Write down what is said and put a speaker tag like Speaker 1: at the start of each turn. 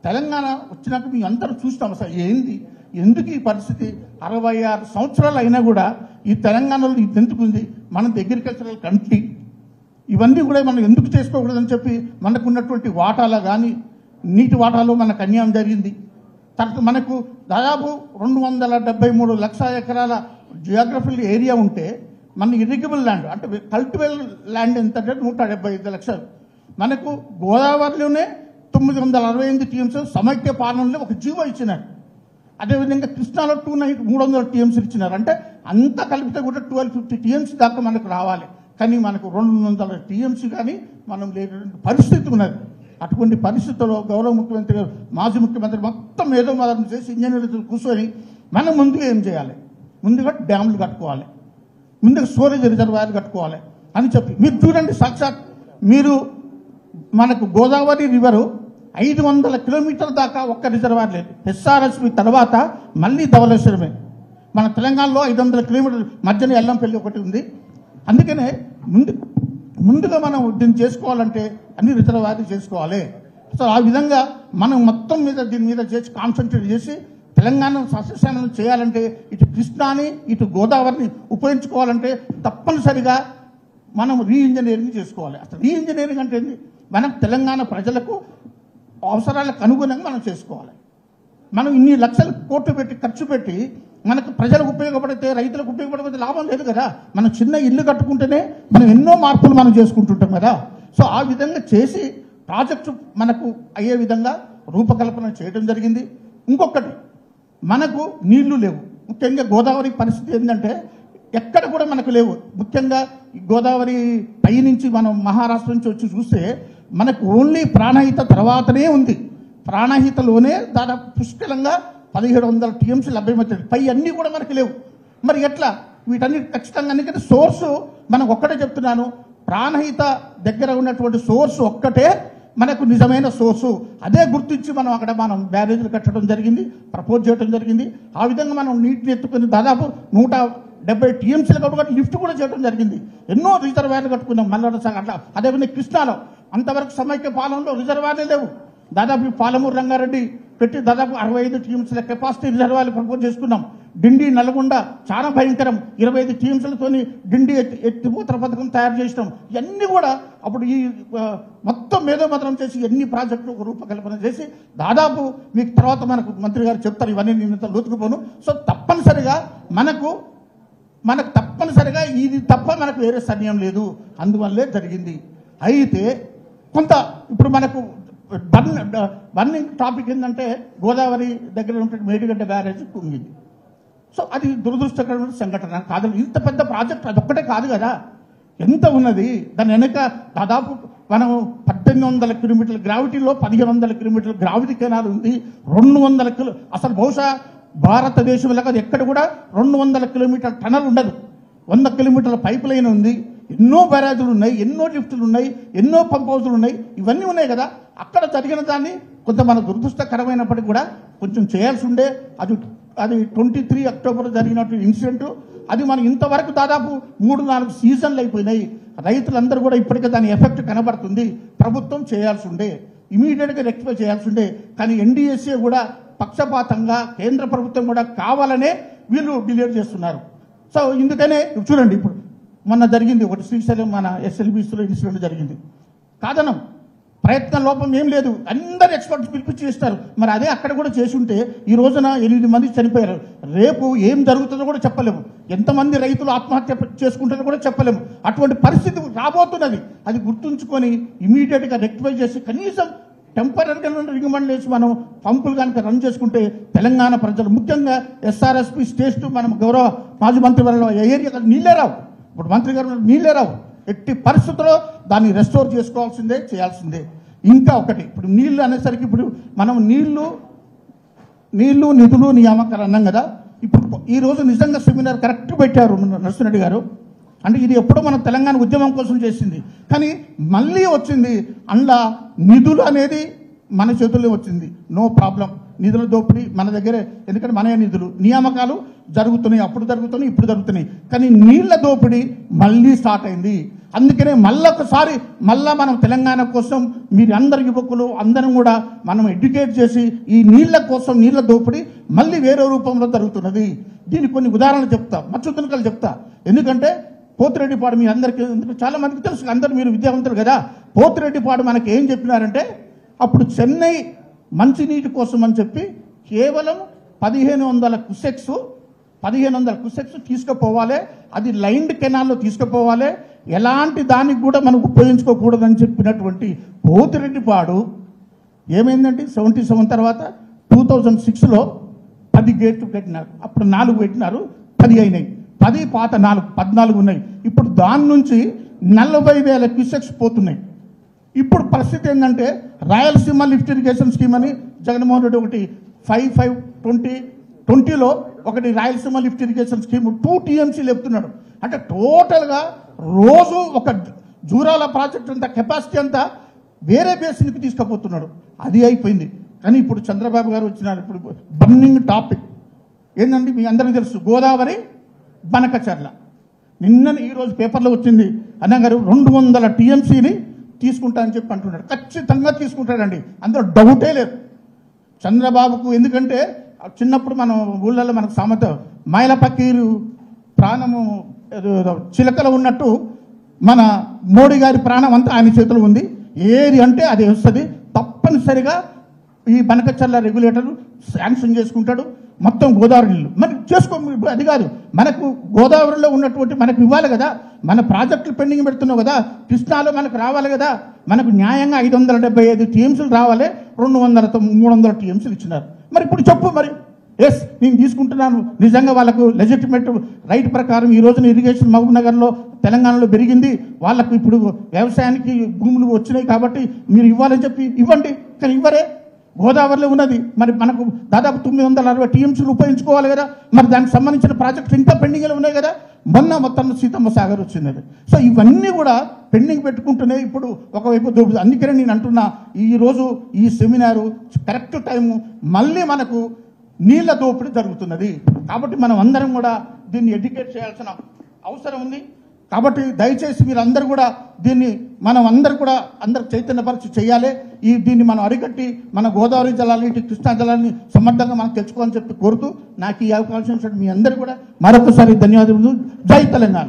Speaker 1: తెలంగాణ వచ్చినాక మీ అందరూ చూస్తాం అసలు ఏంది, ఎందుకు ఈ పరిస్థితి. 66 సంవత్సరాలు అయినా కూడా ఈ తెలంగాణలో ఇది ఎందుకు ఉంది, మనది అగ్రికల్చరల్ కంట్రీ, ఇవన్నీ కూడా మనం ఎందుకు చేసుకోకూడదని చెప్పి మనకున్నటువంటి వాటాలో కానీ నీటి వాటాలో మనకు అన్యాయం జరిగింది. తర్వాత మనకు దాదాపు 273 లక్షల ఎకరాల జియోగ్రఫికల్ ఏరియా ఉంటే మన ఇరిగబుల్ ల్యాండ్ అంటే కల్టివల్ ల్యాండ్ ఎంత అంటే 175 లక్షలు. మనకు గోదావరిలోనే 968 టీఎంసీ సమైక్య పాలనలో ఒక జీవో ఇచ్చినారు. అదేవిధంగా కృష్ణాలో 300 టీఎంసీలు ఇచ్చినారు. అంటే అంతా కలిపితే కూడా 1250 టీఎంసీ దాకా మనకు రావాలి. కానీ మనకు 200 టీఎంసీ కానీ మనం లేనటువంటి పరిస్థితి ఉన్నది. అటువంటి పరిస్థితుల్లో గౌరవ ముఖ్యమంత్రి గారు, మాజీ ముఖ్యమంత్రి మొత్తం ఏదో మొదలు చేసి ఇంజనీర్లు కూర్చొని మనం ముందుగా ఏం చేయాలి, ముందుగా డ్యాములు కట్టుకోవాలి, ముందుగా స్టోరేజ్ రిజర్వాయర్లు కట్టుకోవాలి అని చెప్పి మీరు చూడండి. సాక్షాత్ మీరు మనకు గోదావరి రివరు 500 కిలోమీటర్ల దాకా ఒక్క రిజర్వాయర్ లేదు. ఎస్ఆర్ఎస్పి తర్వాత మళ్ళీ ధవళేశ్వరమే. మన తెలంగాణలో 500 కిలోమీటర్ల మధ్యన ఎల్లంపల్లి ఒకటి ఉంది. అందుకనే ముందుగా మనం దీన్ని చేసుకోవాలంటే అన్ని రిజర్వాయర్లు చేసుకోవాలి. సో ఆ విధంగా మనం మొత్తం మీద దీని మీద చేసి కాన్సన్ట్రేట్ చేసి తెలంగాణ సస్యశాలను చేయాలంటే ఇటు కృష్ణాని ఇటు గోదావరిని ఉపయోగించుకోవాలంటే తప్పనిసరిగా మనం రీఇంజనీరింగ్ చేసుకోవాలి. అసలు రీఇంజనీరింగ్ అంటే ఏంటి, మనం తెలంగాణ ప్రజలకు అవసరాలకు అనుగుణంగా మనం చేసుకోవాలి. మనం ఇన్ని లక్షల కోట్లు పెట్టి ఖర్చు పెట్టి మనకు ప్రజలకు ఉపయోగపడితే రైతులకు ఉపయోగపడితే లాభం లేదు కదా. మనం చిన్న ఇల్లు కట్టుకుంటేనే మనం ఎన్నో మార్పులు మనం చేసుకుంటుంటాం కదా. సో ఆ విధంగా చేసి ప్రాజెక్టు మనకు అయ్యే విధంగా రూపకల్పన చేయడం జరిగింది. ఇంకొకటి, మనకు నీళ్లు లేవు. ముఖ్యంగా గోదావరి పరిస్థితి ఏంటంటే ఎక్కడ కూడా మనకు లేవు. ముఖ్యంగా గోదావరి పై నుంచి మనం మహారాష్ట్ర నుంచి వచ్చి చూస్తే మనకు ఓన్లీ ప్రాణహిత తర్వాతనే ఉంది. ప్రాణహితలోనే దాదాపు పుష్కలంగా 1700 టీఎంసీ లభ్యమవుతుంది. పై అన్నీ కూడా మనకు లేవు. మరి ఎట్లా వీటన్ని ఖచ్చితంగా, ఎందుకంటే సోర్సు మనం ఒక్కటే చెప్తున్నాను, ప్రాణహిత దగ్గర ఉన్నటువంటి సోర్సు ఒక్కటే మనకు నిజమైన సోర్సు. అదే గుర్తించి మనం బ్యారేజీలు కట్టడం జరిగింది, ప్రపోజ్ చేయడం జరిగింది. ఆ విధంగా మనం నీటిని ఎత్తుకుని దాదాపు 170 టీఎంసీలు కాబట్టి లిఫ్ట్ కూడా చేయడం జరిగింది. ఎన్నో రిజర్వాయర్లు కట్టుకున్నాం మల్లన్న సాగర్ అట్లా. అదేవిధంగా కృష్ణాలో అంతవరకు సమైక్య పాలనలో రిజర్వాయర్లు లేవు. దాదాపు పాలమూరు రంగారెడ్డి పెట్టి దాదాపు 65 టీఎంసీల కెపాసిటీ రిజర్వాయర్లు ప్రపోజ్ చేసుకున్నాం. డిండి నల్గొండ చాలా భయంకరం, 25 టీఎంసీలతోని డిండి ఎత్తిపోతల పథకం తయారు చేసినాం. ఇవన్నీ కూడా అప్పుడు ఈ మొత్తం మేధోమథనం చేసి ఎన్ని ప్రాజెక్టులు రూపకల్పన చేసి దాదాపు మీకు తర్వాత మనకు మంత్రి గారు చెప్తారు, ఇవన్నీ నేను లోతుకుపోను. సో తప్పనిసరిగా మనకు తప్పనిసరిగా ఇది తప్ప మనకు వేరే సమయం లేదు. అందువల్లే జరిగింది. అయితే కొంత ఇప్పుడు మనకు బర్నింగ్ టాపిక్ ఏంటంటే గోదావరి దగ్గర ఉంటే మేడిగడ్డ బ్యారేజ్ కుంగింది. సో అది దురదృష్టకరమైన సంఘటన కాదు. ఇంత పెద్ద ప్రాజెక్ట్ అదొక్కటే కాదు కదా, ఎంత ఉన్నది దాని వెనక. దాదాపు మనం 1800 కిలోమీటర్ల గ్రావిటీలో 1500 కిలోమీటర్ల గ్రావిటీ కెనాల్ ఉంది. 200 కిలో అసలు బహుశా భారతదేశంలో కాదు ఎక్కడ కూడా 200 కిలోమీటర్ల టనల్ ఉండదు. 100 కిలోమీటర్ల పైప్ లైన్ ఉంది. ఎన్నో బ్యారేజీలు ఉన్నాయి, ఎన్నో లిఫ్టులు ఉన్నాయి, ఎన్నో పంప్ హౌజులు ఉన్నాయి. ఇవన్నీ ఉన్నాయి కదా. అక్కడ జరిగిన దాన్ని కొంత మన దురదృష్టకరమైనప్పటికీ కూడా కొంచెం చేయాల్సి ఉండే. అది 23 అక్టోబర్ జరిగినటువంటి ఇన్సిడెంట్. అది మనం ఇంతవరకు దాదాపు 3-4 సీజన్లు అయిపోయినాయి. రైతులందరూ కూడా ఇప్పటికే దాని ఎఫెక్ట్ కనబడుతుంది. ప్రభుత్వం చేయాల్సి ఉండే, ఇమీడియట్గా రెక్టిఫై చేయాల్సి ఉండే. కానీ ఎన్డీఎస్ఏ కూడా పక్షపాతంగా కేంద్ర ప్రభుత్వం కూడా కావాలనే వీళ్ళు డిలేట్ చేస్తున్నారు. సో ఇందుకనే చూడండి, ఇప్పుడు మొన్న జరిగింది ఒకటి శ్రీశైలం మన ఎస్ఎల్బీసీలో ఇన్సిడెంట్ జరిగింది. కాదనం, ప్రయత్న లోపం ఏం లేదు, అందరు ఎక్స్పర్ట్స్ పిలిపించి చేస్తారు. మరి అదే అక్కడ కూడా చేసి ఉంటే ఈ రోజున 8 మంది చనిపోయారు. రేపు ఏం జరుగుతుందో కూడా చెప్పలేము, ఎంతమంది రైతులు ఆత్మహత్య చేసుకుంటారో కూడా చెప్పలేము. అటువంటి పరిస్థితి రాబోతున్నది. అది గుర్తుంచుకొని ఇమీడియట్గా రెక్టిఫై చేసి కనీసం టెంపరీగా రికమెండ్ చేసి మనం పంపులు కనుక రన్ చేసుకుంటే తెలంగాణ ప్రజలు, ముఖ్యంగా ఎస్ఆర్ఎస్పి స్టేజ్ 2 మనం గౌరవ మాజీ మంత్రి వల్ల ఏరియా నీళ్ళే రావు. ఇప్పుడు మంత్రి గారు నీళ్ళే రావు. ఎట్టి పరిస్థితుల్లో దాన్ని రెస్టోర్ చేసుకోవాల్సిందే, చేయాల్సిందే. ఇంకా ఒకటి, ఇప్పుడు నీళ్లు అనేసరికి ఇప్పుడు మనం నీళ్లు నిధులు నియామకాలు అన్నాం కదా. ఇప్పుడు ఈ రోజు నిజంగా సెమినార్ కరెక్ట్ పెట్టారు నరసింహరెడ్డి గారు. అంటే ఇది ఎప్పుడో మనం తెలంగాణ ఉద్యమం కోసం చేసింది, కానీ మళ్ళీ వచ్చింది. అందులో నిధులు అనేది మన చేతుల్లో వచ్చింది, నో ప్రాబ్లం. నిధుల దోపిడీ మన దగ్గరే, ఎందుకంటే మన నిధులు నియామకాలు జరుగుతున్నాయి, అప్పుడు జరుగుతున్నాయి, ఇప్పుడు జరుగుతున్నాయి. కానీ నీళ్ల దోపిడీ మళ్ళీ స్టార్ట్ అయింది. అందుకనే మళ్ళొకసారి మనం తెలంగాణ కోసం మీరు అందరు యువకులు అందరం కూడా మనం ఎడ్యుకేట్ చేసి ఈ నీళ్ల కోసం నీళ్ల దోపిడీ మళ్ళీ వేరే రూపంలో జరుగుతున్నది. దీనికి కొన్ని ఉదాహరణలు చెప్తా, మచ్చుతునకలు చెప్తా. ఎందుకంటే పోతిరెడ్డిపాడు మీ అందరికీ చాలా మందికి తెలుసు, అందరూ మీరు విద్యావంతులు కదా. పోతిరెడ్డిపాడు మనకి ఏం చెప్పినారంటే అప్పుడు చెన్నై మంచినీటి కోసం అని చెప్పి కేవలం 1500 కుసెక్స్ తీసుకుపోవాలి, అది లైన్డ్ కెనాల్లో తీసుకుపోవాలి, ఎలాంటి దానికి కూడా మనం ఉపయోగించుకోకూడదని చెప్పినటువంటి పోతిరెడ్డిపాడు ఏమైందంటే 77 తర్వాత 2006లో 10 గేట్లు పెట్టినారు. అప్పుడు 4 పెట్టినారు, 10 అయినాయి. 10 పాత 14 ఉన్నాయి. ఇప్పుడు దాని నుంచి 40,000 క్యూసెక్స్ పోతున్నాయి. ఇప్పుడు పరిస్థితి ఏంటంటే రాయలసీమ లిఫ్ట్ ఇరిగేషన్ స్కీమ్ అని జగన్మోహన్ రెడ్డి ఒకటి 5-5-20 ఒకటి Rayalaseema lift irrigation scheme 2 TMC లేపుతున్నాడు. అంటే టోటల్గా రోజు ఒక జూరాల ప్రాజెక్ట్ అంతా కెపాసిటీ అంతా వేరే బేసిన్కి తీసుకుపోతున్నాడు. అది అయిపోయింది. కానీ ఇప్పుడు చంద్రబాబు గారు వచ్చినారు. ఇప్పుడు బర్నింగ్ టాపిక్ ఏంటంటే మీ అందరికీ తెలుసు, గోదావరి బనకచర్ల. ఈరోజు పేపర్లో వచ్చింది, అన్నగారు 200 TMCని తీసుకుంటా అని చెప్పి అంటున్నాడు. ఖచ్చితంగా తీసుకుంటాడండి, అందులో డౌటే లేదు చంద్రబాబుకు. ఎందుకంటే చిన్నప్పుడు మనం ఊళ్ళల్లో మనకు సామెత, మైల పకీరు ప్రాణము చిలకలో ఉన్నట్టు మన మోడీ గారి ప్రాణం అంతా ఆయన చేతిలో ఉంది. ఏది అంటే అది వస్తుంది. తప్పనిసరిగా ఈ బనకచర్ల రెగ్యులేటర్ శాంక్షన్ చేసుకుంటాడు. మొత్తం గోదావరి నీళ్ళు మరి అది కాదు, మనకు గోదావరిలో ఉన్నటువంటి మనకు ఇవ్వాలి కదా, మన ప్రాజెక్టులు పెండింగ్ పెడుతున్నావు కదా, కృష్ణాలో మనకు రావాలి కదా, మనకు న్యాయంగా 575 TMCలు రావాలి, 200-300 TMCలు ఇచ్చినారు. మరి ఇప్పుడు చెప్పు, మరి ఎస్ నేను తీసుకుంటున్నాను, నిజంగా వాళ్ళకు లెజిటిమేట్ రైట్ ప్రకారం ఈ రోజున ఇరిగేషన్ మహబూబ్ నగర్లో తెలంగాణలో పెరిగింది, వాళ్ళకు ఇప్పుడు వ్యవసాయానికి భూములు వచ్చినాయి కాబట్టి మీరు ఇవ్వాలని చెప్పి ఇవ్వండి. కానీ ఇవ్వరే. గోదావరిలో ఉన్నది మరి మనకు దాదాపు 960 TMCలు ఉపయోగించుకోవాలి కదా, మరి దానికి సంబంధించిన ప్రాజెక్టులు ఇంకా పెండింగ్లో ఉన్నాయి కదా. మొత్తం సీతమ్మ సాగర్ వచ్చింది. సో ఇవన్నీ కూడా పెండింగ్ పెట్టుకుంటూనే ఇప్పుడు ఒకవైపు దోపిడీ. అందుకనే నేను అంటున్నా, ఈరోజు ఈ సెమినారు కరెక్ట్ టైము, మళ్ళీ మనకు నీళ్ల దోపిడీ జరుగుతున్నది. కాబట్టి మనం అందరం కూడా దీన్ని ఎడ్యుకేట్ చేయాల్సిన అవసరం ఉంది. కాబట్టి దయచేసి మీరు అందరూ కూడా దీన్ని మనం అందరూ చైతన్యపరిచి చేయాలి. దీన్ని మనం అరికట్టి మన గోదావరి జలాన్ని, కృష్ణా జలాన్ని సమర్థంగా మనం తెచ్చుకోవాలని చెప్పి కోరుతూ నాకు ఈ అవకాశం మీ అందరూ కూడా మరొకసారి ధన్యవాదాలు. జై తెలంగాణ.